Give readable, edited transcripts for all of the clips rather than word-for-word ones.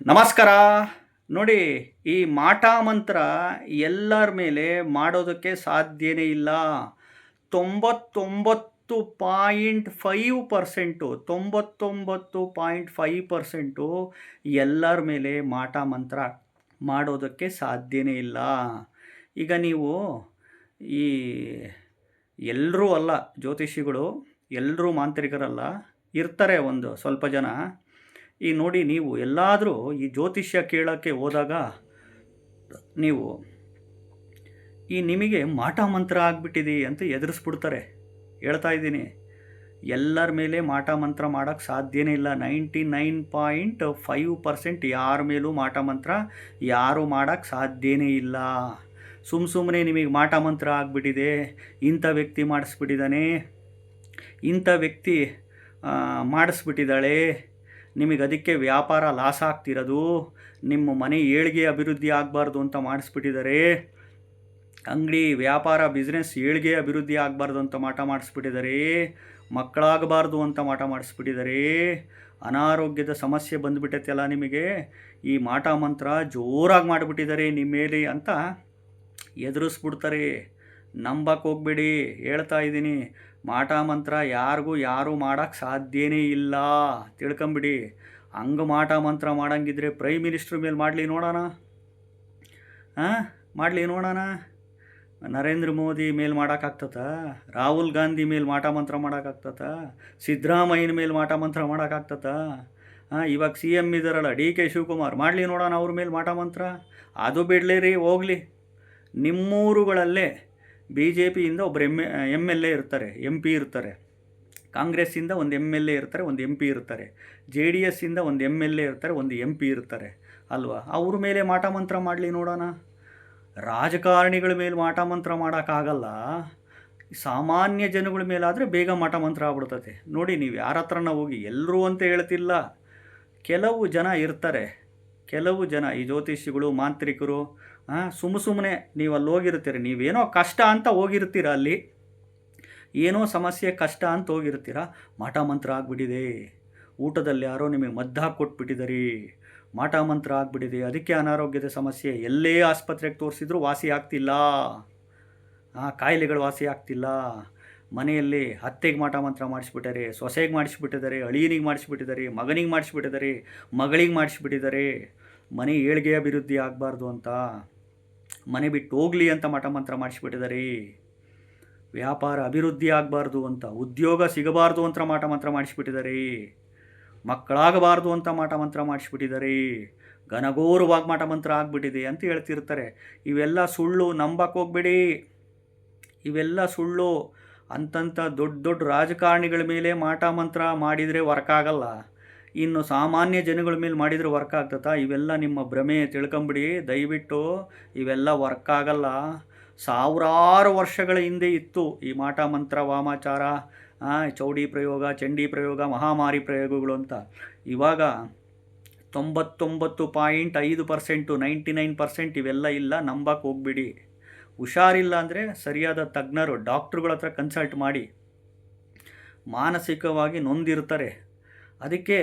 ನಮಸ್ಕಾರ. ನೋಡಿ, ಈ ಮಾಟ ಮಂತ್ರ ಎಲ್ಲರ ಮೇಲೆ ಮಾಡೋದಕ್ಕೆ ಸಾಧ್ಯನೇ ಇಲ್ಲ. 99.5% 99.5% ಎಲ್ಲರ ಮೇಲೆ ಮಾಟ ಮಂತ್ರ ಮಾಡೋದಕ್ಕೆ ಸಾಧ್ಯನೇ ಇಲ್ಲ. ಈಗ ನೀವು ಈ ಎಲ್ಲರೂ ಅಲ್ಲ, ಜ್ಯೋತಿಷಿಗಳು ಎಲ್ಲರೂ ಮಾಂತ್ರಿಕರಲ್ಲ, ಇರ್ತಾರೆ ಒಂದು ಸ್ವಲ್ಪ ಜನ. ಈ ನೋಡಿ, ನೀವು ಎಲ್ಲಾದರೂ ಈ ಜ್ಯೋತಿಷ್ಯ ಕೇಳೋಕ್ಕೆ ಹೋದಾಗ ನೀವು ನಿಮಗೆ ಮಾಟ ಮಂತ್ರ ಆಗಿಬಿಟ್ಟಿದೆ ಅಂತ ಎದುರಿಸ್ಬಿಡ್ತಾರೆ. ಹೇಳ್ತಾ ಇದ್ದೀನಿ, ಎಲ್ಲರ ಮೇಲೆ ಮಾಟ ಮಂತ್ರ ಮಾಡೋಕ್ಕೆ ಸಾಧ್ಯನೇ ಇಲ್ಲ. 99.5% ಯಾರ ಮೇಲೂ ಮಾಟ ಮಂತ್ರ ಯಾರೂ ಮಾಡೋಕ್ಕೆ ಸಾಧ್ಯನೇ ಇಲ್ಲ. ಸುಮ್ಮನೆ ನಿಮಗೆ ಮಾಟ ಮಂತ್ರ ಆಗಿಬಿಟ್ಟಿದೆ, ಇಂಥ ವ್ಯಕ್ತಿ ಮಾಡಿಸ್ಬಿಟ್ಟಿದ್ದಾನೆ, ಇಂಥ ವ್ಯಕ್ತಿ ಮಾಡಿಸ್ಬಿಟ್ಟಿದ್ದಾಳೆ, ನಿಮಗೆ ಅದಕ್ಕೆ ವ್ಯಾಪಾರ ಲಾಸ್ ಆಗ್ತಿರೋದು, ನಿಮ್ಮ ಮನೆ ಏಳಿಗೆ ಅಭಿವೃದ್ಧಿ ಆಗಬಾರ್ದು ಅಂತ ಮಾಡಿಸ್ಬಿಟ್ಟಿದ್ದಾರೆ, ಅಂಗಡಿ ವ್ಯಾಪಾರ ಬಿಸ್ನೆಸ್ ಏಳಿಗೆ ಅಭಿವೃದ್ಧಿ ಆಗಬಾರ್ದು ಅಂತ ಮಾಟ ಮಾಡಿಸ್ಬಿಟ್ಟಿದ್ದಾರೆ, ಮಕ್ಕಳಾಗಬಾರ್ದು ಅಂತ ಮಾಟ ಮಾಡಿಸ್ಬಿಟ್ಟಿದ್ದಾರೆ, ಅನಾರೋಗ್ಯದ ಸಮಸ್ಯೆ ಬಂದುಬಿಟ್ಟೈತಲ್ಲ ನಿಮಗೆ, ಈ ಮಾಟ ಮಂತ್ರ ಜೋರಾಗಿ ಮಾಡಿಬಿಟ್ಟಿದ್ದಾರೆ ನಿಮ್ಮ ಮೇಲೆ ಅಂತ ಎದುರಿಸ್ಬಿಡ್ತಾರೆ. ನಂಬಕ್ಕೆ ಹೋಗ್ಬೇಡಿ, ಹೇಳ್ತಾ ಇದ್ದೀನಿ, ಮಾಟ ಮಂತ್ರ ಯಾರೂ ಮಾಡೋಕ್ಕೆ ಸಾಧ್ಯನೇ ಇಲ್ಲ, ತಿಳ್ಕೊಂಬಿಡಿ. ಹಂಗೆ ಮಾಟ ಮಂತ್ರ ಮಾಡೋಂಗಿದ್ರೆ ಪ್ರೈಮ್ ಮಿನಿಸ್ಟ್ರ್ ಮೇಲೆ ಮಾಡಲಿ ನೋಡೋಣ, ಮಾಡಲಿ ನೋಡೋಣ. ನರೇಂದ್ರ ಮೋದಿ ಮೇಲೆ ಮಾಡೋಕ್ಕಾಗ್ತದ? ರಾಹುಲ್ ಗಾಂಧಿ ಮೇಲೆ ಮಾಟ ಮಂತ್ರ ಮಾಡೋಕ್ಕಾಗ್ತದ? ಸಿದ್ದರಾಮಯ್ಯನ ಮೇಲೆ ಮಾಟ ಮಂತ್ರ ಮಾಡೋಕ್ಕಾಗ್ತದ? ಇವಾಗ CM ಇದ್ದಾರಲ್ಲ DK ಶಿವಕುಮಾರ್, ಮಾಡಲಿ ನೋಡೋಣ ಅವ್ರ ಮೇಲೆ ಮಾಟ ಮಂತ್ರ. ಅದು ಬಿಡಲಿ ಹೋಗಲಿ. ನಿಮ್ಮೂರುಗಳಲ್ಲೇ BJPಯಿಂದ ಒಬ್ಬರು MLA ಇರ್ತಾರೆ, MP ಇರ್ತಾರೆ, ಕಾಂಗ್ರೆಸ್ಸಿಂದ ಒಂದು MLA ಇರ್ತಾರೆ, ಒಂದು MP ಇರ್ತಾರೆ, JDSಯಿಂದ ಒಂದು MLA ಇರ್ತಾರೆ, ಒಂದು MP ಇರ್ತಾರೆ ಅಲ್ವಾ? ಅವ್ರ ಮೇಲೆ ಮಾಟ ಮಂತ್ರ ಮಾಡಲಿ ನೋಡೋಣ. ರಾಜಕಾರಣಿಗಳ ಮೇಲೆ ಮಾಟ ಮಂತ್ರ ಮಾಡೋಕ್ಕಾಗಲ್ಲ, ಸಾಮಾನ್ಯ ಜನಗಳ ಮೇಲಾದರೆ ಬೇಗ ಮಾಟ ಮಂತ್ರ ಆಗ್ಬಿಡ್ತದೆ. ನೋಡಿ, ನೀವು ಯಾರ ಹತ್ರನ ಹೋಗಿ, ಎಲ್ಲರೂ ಅಂತ ಹೇಳ್ತಿಲ್ಲ, ಕೆಲವು ಜನ ಇರ್ತಾರೆ, ಕೆಲವು ಜನ ಈ ಜ್ಯೋತಿಷಿಗಳು ಮಾಂತ್ರಿಕರು ಸುಮ್ಮನೆ ನೀವು ಅಲ್ಲಿ ಹೋಗಿರ್ತೀರ, ನೀವೇನೋ ಕಷ್ಟ ಅಂತ ಹೋಗಿರ್ತೀರ, ಅಲ್ಲಿ ಏನೋ ಸಮಸ್ಯೆ ಕಷ್ಟ ಅಂತ ಹೋಗಿರ್ತೀರ, ಮಾಟ ಮಂತ್ರ ಆಗಿಬಿಟ್ಟಿದೆ, ಊಟದಲ್ಲಿ ಯಾರೋ ನಿಮಗೆ ಮದ್ದು ಹಾಕಿ ಕೊಟ್ಬಿಟ್ಟಿದ್ದೀರಿ, ಮಾಟ ಮಂತ್ರ ಆಗಿಬಿಟ್ಟಿದೆ, ಅದಕ್ಕೆ ಅನಾರೋಗ್ಯದ ಸಮಸ್ಯೆ, ಎಲ್ಲೇ ಆಸ್ಪತ್ರೆಗೆ ತೋರಿಸಿದ್ರು ವಾಸಿ ಆಗ್ತಿಲ್ಲ, ಕಾಯಿಲೆಗಳು ವಾಸಿ ಆಗ್ತಿಲ್ಲ, ಮನೆಯಲ್ಲಿ ಅತ್ತೆಗೆ ಮಾಟ ಮಂತ್ರ ಮಾಡಿಸ್ಬಿಟ್ಟಾರೆ, ಸೊಸೆಗೆ ಮಾಡಿಸ್ಬಿಟ್ಟಿದ್ದಾರೆ, ಅಳಿಯನಿಗೆ ಮಾಡಿಸ್ಬಿಟ್ಟಿದ್ದಾರೆ, ಮಗನಿಗೆ ಮಾಡಿಸ್ಬಿಟ್ಟಿದ್ದಾರೆ, ಮಗಳಿಗೆ ಮಾಡಿಸ್ಬಿಟ್ಟಿದ್ದಾರೆ, ಮನೆ ಏಳಿಗೆ ಅಭಿವೃದ್ಧಿ ಆಗಬಾರ್ದು ಅಂತ, ಮನೆ ಬಿಟ್ಟು ಹೋಗಲಿ ಅಂತ ಮಾಟ ಮಂತ್ರ ಮಾಡಿಸ್ಬಿಟ್ಟಿದ್ದಾರೆ, ವ್ಯಾಪಾರ ಅಭಿವೃದ್ಧಿ ಆಗಬಾರ್ದು ಅಂತ, ಉದ್ಯೋಗ ಸಿಗಬಾರ್ದು ಅಂತ ಮಾಟ ಮಂತ್ರ ಮಾಡಿಸ್ಬಿಟ್ಟಿದ್ದಾರೆ, ಮಕ್ಕಳಾಗಬಾರ್ದು ಅಂತ ಮಾಟ ಮಂತ್ರ ಮಾಡಿಸ್ಬಿಟ್ಟಿದ್ದಾರೆ, ಘನಘೋರವಾಗಿ ಮಾಟ ಮಂತ್ರ ಆಗಿಬಿಟ್ಟಿದೆ ಅಂತ ಹೇಳ್ತಿರ್ತಾರೆ. ಇವೆಲ್ಲ ಸುಳ್ಳು, ನಂಬಕ್ಕೆ ಹೋಗ್ಬೇಡಿ, ಇವೆಲ್ಲ ಸುಳ್ಳು. ಅಂತಂಥ ದೊಡ್ಡ ದೊಡ್ಡ ರಾಜಕಾರಣಿಗಳ ಮೇಲೆ ಮಾಟ ಮಂತ್ರ ಮಾಡಿದರೆ ವರ್ಕ್ ಆಗಲ್ಲ, ಇನ್ನು ಸಾಮಾನ್ಯ ಜನಗಳ ಮೇಲೆ ಮಾಡಿದರೆ ವರ್ಕ್ ಆಗ್ತದ? ಇವೆಲ್ಲ ನಿಮ್ಮ ಭ್ರಮೆ, ತಿಳ್ಕೊಂಬಿಡಿ ದಯವಿಟ್ಟು. ಇವೆಲ್ಲ ವರ್ಕ್ ಆಗಲ್ಲ. ಸಾವಿರಾರು ವರ್ಷಗಳ ಹಿಂದೆ ಇತ್ತು ಈ ಮಾಟ ಮಂತ್ರ, ವಾಮಾಚಾರ, ಚೌಡಿ ಪ್ರಯೋಗ, ಚಂಡಿ ಪ್ರಯೋಗ, ಮಹಾಮಾರಿ ಪ್ರಯೋಗಗಳು ಅಂತ. ಇವಾಗ 99.5% 99% ಇವೆಲ್ಲ ಇಲ್ಲ, ನಂಬಕ್ಕೆ ಹೋಗ್ಬಿಡಿ. ಹುಷಾರಿಲ್ಲ ಅಂದರೆ ಸರಿಯಾದ ತಜ್ಞರು, ಡಾಕ್ಟ್ರುಗಳ ಹತ್ರ ಕನ್ಸಲ್ಟ್ ಮಾಡಿ. ಮಾನಸಿಕವಾಗಿ ನೊಂದಿರ್ತಾರೆ, ಅದಕ್ಕೆ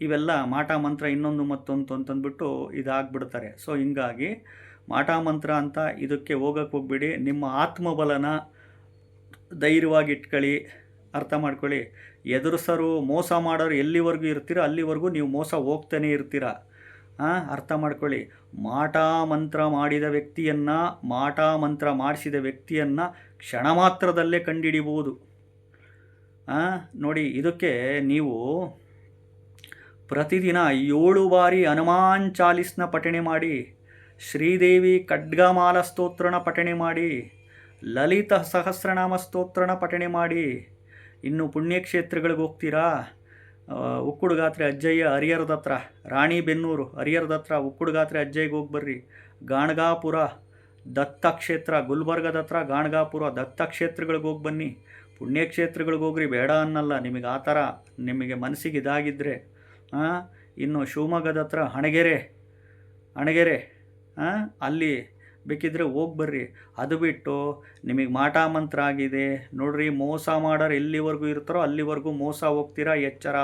ಇವೆಲ್ಲ ಮಾಟ ಮಂತ್ರ ಇನ್ನೊಂದು ಮತ್ತೊಂದು ಅಂತಂದ್ಬಿಟ್ಟು ಇದಾಗ್ಬಿಡ್ತಾರೆ. ಸೊ ಹಿಂಗಾಗಿ ಮಾಟ ಮಂತ್ರ ಅಂತ ಇದಕ್ಕೆ ಹೋಗಕ್ಕೆ ಹೋಗ್ಬಿಡಿ. ನಿಮ್ಮ ಆತ್ಮಬಲನ ಧೈರ್ಯವಾಗಿ ಇಟ್ಕೊಳ್ಳಿ, ಅರ್ಥ ಮಾಡ್ಕೊಳ್ಳಿ. ಎದುರಿಸರು, ಮೋಸ ಮಾಡೋರು ಎಲ್ಲಿವರೆಗೂ ಇರ್ತೀರ ಅಲ್ಲಿವರೆಗೂ ನೀವು ಮೋಸ ಹೋಗ್ತಾನೆ ಇರ್ತೀರ. ಅರ್ಥ ಮಾಡ್ಕೊಳ್ಳಿ. ಮಾಟ ಮಂತ್ರ ಮಾಡಿದ ವ್ಯಕ್ತಿಯನ್ನು, ಮಾಟ ಮಂತ್ರ ಮಾಡಿಸಿದ ವ್ಯಕ್ತಿಯನ್ನು ಕ್ಷಣ ಮಾತ್ರದಲ್ಲೇ ಕಂಡುಹಿಡಿಬೋದು. ನೋಡಿ, ಇದಕ್ಕೆ ನೀವು ಪ್ರತಿದಿನ 7 ಬಾರಿ ಹನುಮಾನ್ ಚಾಲೀಸ್ನ ಪಠಣೆ ಮಾಡಿ, ಶ್ರೀದೇವಿ ಖಡ್ಗಮಾಲ ಸ್ತೋತ್ರನ ಪಠಣೆ ಮಾಡಿ, ಲಲಿತ ಸಹಸ್ರನಾಮ ಸ್ತೋತ್ರನ ಪಠಣೆ ಮಾಡಿ. ಇನ್ನು ಪುಣ್ಯಕ್ಷೇತ್ರಗಳಿಗೆ ಹೋಗ್ತೀರಾ, ಉಕ್ಕುಡುಗಾತ್ರೆ ಅಜ್ಜಯ್ಯ ಹರಿಹರದ ಹತ್ರ, ರಾಣಿಬೆನ್ನೂರು ಹರಿಹರದ ಹತ್ರ ಉಕ್ಕುಡುಗಾತ್ರೆ ಅಜ್ಜಯ್ಯಗೆ ಹೋಗಿ ಬರ್ರಿ. ಗಾಣಗಾಪುರ ದತ್ತಕ್ಷೇತ್ರ, ಗುಲ್ಬರ್ಗದ ಹತ್ರ ಗಾಣಗಾಪುರ ದತ್ತಕ್ಷೇತ್ರಗಳಿಗೆ ಹೋಗಿ ಬನ್ನಿ. ಪುಣ್ಯಕ್ಷೇತ್ರಗಳಿಗೆ ಹೋಗ್ರಿ, ಬೇಡ ಅನ್ನಲ್ಲ, ನಿಮಗೆ ಆ ಥರ ನಿಮಗೆ ಮನಸ್ಸಿಗೆ ಇದಾಗಿದ್ದರೆ. ಇನ್ನು ಶಿವಮೊಗ್ಗದ ಹತ್ರ ಹಣಗೆರೆ, ಅಲ್ಲಿ ಬೇಕಿದ್ರೆ ಹೋಗಿ ಬರ್ರಿ. ಅದು ಬಿಟ್ಟು ನಿಮಗೆ ಮಾಟ ಮಂತ್ರ ಆಗಿದೆ ನೋಡ್ರಿ, ಮೋಸ ಮಾಡೋರು ಎಲ್ಲಿವರೆಗೂ ಇರ್ತಾರೋ ಅಲ್ಲಿವರೆಗೂ ಮೋಸ ಹೋಗ್ತೀರಾ, ಎಚ್ಚರ.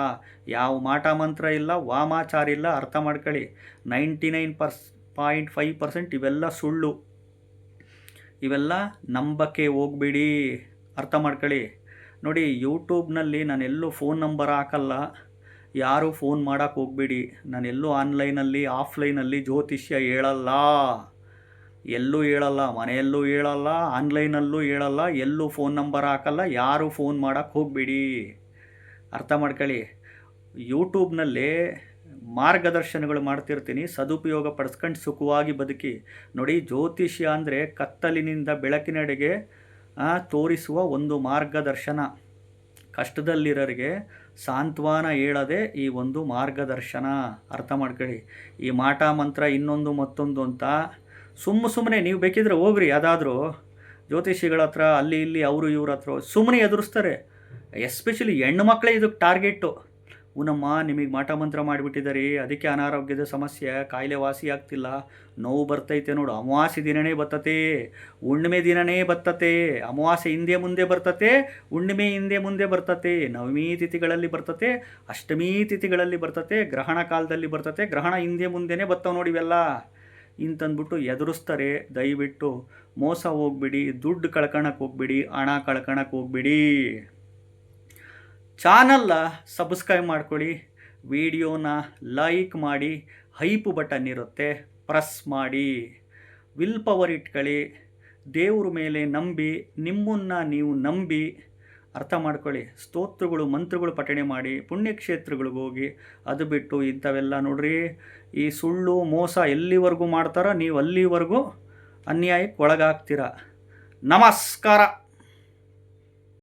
ಯಾವ ಮಾಟ ಮಂತ್ರ ಇಲ್ಲ, ವಾಮಾಚಾರ ಇಲ್ಲ, ಅರ್ಥ ಮಾಡ್ಕೊಳ್ಳಿ. 99.5% ಇವೆಲ್ಲ ಸುಳ್ಳು, ಇವೆಲ್ಲ ನಂಬಕ್ಕೆ ಹೋಗ್ಬೇಡಿ, ಅರ್ಥ ಮಾಡ್ಕೊಳ್ಳಿ. ನೋಡಿ, ಯೂಟ್ಯೂಬ್ನಲ್ಲಿ ನಾನೆಲ್ಲೂ ಫೋನ್ ನಂಬರ್ ಹಾಕಲ್ಲ, ಯಾರೂ ಫೋನ್ ಮಾಡೋಕ್ಕೆ ಹೋಗ್ಬೇಡಿ. ನಾನೆಲ್ಲೂ ಆನ್ಲೈನಲ್ಲಿ ಆಫ್ಲೈನಲ್ಲಿ ಜ್ಯೋತಿಷ್ಯ ಹೇಳಲ್ಲ, ಎಲ್ಲೂ ಹೇಳಲ್ಲ, ಮನೆಯಲ್ಲೂ ಹೇಳಲ್ಲ, ಆನ್ಲೈನಲ್ಲೂ ಹೇಳಲ್ಲ, ಎಲ್ಲೂ ಫೋನ್ ನಂಬರ್ ಹಾಕಲ್ಲ, ಯಾರೂ ಫೋನ್ ಮಾಡೋಕ್ಕೆ ಹೋಗಬೇಡಿ, ಅರ್ಥ ಮಾಡ್ಕೊಳ್ಳಿ. ಯೂಟ್ಯೂಬ್ನಲ್ಲಿ ಮಾರ್ಗದರ್ಶನಗಳು ಮಾಡ್ತಿರ್ತೀನಿ, ಸದುಪಯೋಗ ಪಡಿಸ್ಕೊಂಡು ಸುಖವಾಗಿ ಬದುಕಿ. ನೋಡಿ, ಜ್ಯೋತಿಷ್ಯ ಅಂದರೆ ಕತ್ತಲಿನಿಂದ ಬೆಳಕಿನೆಡೆಗೆ ತೋರಿಸುವ ಒಂದು ಮಾರ್ಗದರ್ಶನ. ಕಷ್ಟದಲ್ಲಿರೋರಿಗೆ ಸಾಂತ್ವನ ಹೇಳದೆ ಈ ಒಂದು ಮಾರ್ಗದರ್ಶನ, ಅರ್ಥ ಮಾಡ್ಕೊಳ್ಳಿ. ಈ ಮಾಟ ಮಂತ್ರ ಇನ್ನೊಂದು ಮತ್ತೊಂದು ಅಂತ ಸುಮ್ಮನೆ ನೀವು ಬೇಕಿದ್ರೆ ಹೋಗ್ರಿ, ಯಾವುದಾದ್ರೂ ಜ್ಯೋತಿಷಿಗಳ ಹತ್ರ, ಅಲ್ಲಿ ಇಲ್ಲಿ ಅವರು ಇವ್ರ ಹತ್ರ ಸುಮ್ಮನೆ ಎದುರಿಸ್ತಾರೆ. ಎಸ್ಪೆಷಲಿ ಹೆಣ್ಣು ಮಕ್ಕಳೇ ಇದಕ್ಕೆ ಟಾರ್ಗೆಟು. ಉನಮ್ಮ ನಿಮಗೆ ಮಾಟ ಮಂತ್ರ ಮಾಡಿಬಿಟ್ಟಿದ್ದಾರೆ, ಅದಕ್ಕೆ ಅನಾರೋಗ್ಯದ ಸಮಸ್ಯೆ, ಕಾಯಿಲೆ ವಾಸಿ ಆಗ್ತಿಲ್ಲ, ನೋವು ಬರ್ತೈತೆ ನೋಡು. ಅಮಾವಾಸ್ಯೆ ದಿನವೇ ಬರ್ತತೆ, ಹುಣ್ಣಿಮೆ ದಿನವೇ ಬರ್ತತೆ. ಅಮಾವಾಸ್ಯೆ ಹಿಂದೆ ಮುಂದೆ ಬರ್ತತೆ, ಹುಣ್ಣಿಮೆ ಹಿಂದೆ ಮುಂದೆ ಬರ್ತತೆ, ನವಮಿ ತಿಥಿಗಳಲ್ಲಿ ಬರ್ತತೆ, ಅಷ್ಟಮಿ ತಿಥಿಗಳಲ್ಲಿ ಬರ್ತತೆ, ಗ್ರಹಣ ಕಾಲದಲ್ಲಿ ಬರ್ತತೆ, ಗ್ರಹಣ ಹಿಂದೆ ಮುಂದೆನೇ ಬರ್ತಾವೆ ನೋಡಿ ಇವೆಲ್ಲ. ಇಂತಂದ್ಬಿಟ್ಟು ಎದುರಿಸ್ತಾರೆ. ದಯವಿಟ್ಟು ಮೋಸ ಹೋಗ್ಬಿಡಿ, ದುಡ್ಡು ಕಳ್ಕೊಳಕ್ಕೆ ಹೋಗ್ಬಿಡಿ, ಹಣ ಕಳ್ಕೊಳಕ್ಕೆ ಹೋಗ್ಬಿಡಿ. ಚಾನಲ್ನ ಸಬ್ಸ್ಕ್ರೈಬ್ ಮಾಡ್ಕೊಳ್ಳಿ, ವಿಡಿಯೋನ ಲೈಕ್ ಮಾಡಿ, ಹೈಪ್ ಬಟನ್ ಇರುತ್ತೆ ಪ್ರೆಸ್ ಮಾಡಿ, ವಿಲ್ ಪವರ್ ಇಟ್ಕೊಳ್ಳಿ, ದೇವ್ರ ಮೇಲೆ ನಂಬಿ, ನಿಮ್ಮನ್ನು ನೀವು ನಂಬಿ, ಅರ್ಥ ಮಾಡ್ಕೊಳ್ಳಿ. ಸ್ತೋತ್ರಗಳು ಮಂತ್ರಗಳು ಪಠಣೆ ಮಾಡಿ, ಪುಣ್ಯಕ್ಷೇತ್ರಗಳಿಗೆ ಹೋಗಿ. ಅದು ಬಿಟ್ಟು ಇಂಥವೆಲ್ಲ ನೋಡ್ರಿ, ಈ ಸುಳ್ಳು ಮೋಸ ಎಲ್ಲಿವರೆಗೂ ಮಾಡ್ತಾರೋ ನೀವು ಅಲ್ಲಿವರೆಗೂ ಅನ್ಯಾಯಕ್ಕೆ ಒಳಗಾಗ್ತೀರ. ನಮಸ್ಕಾರ.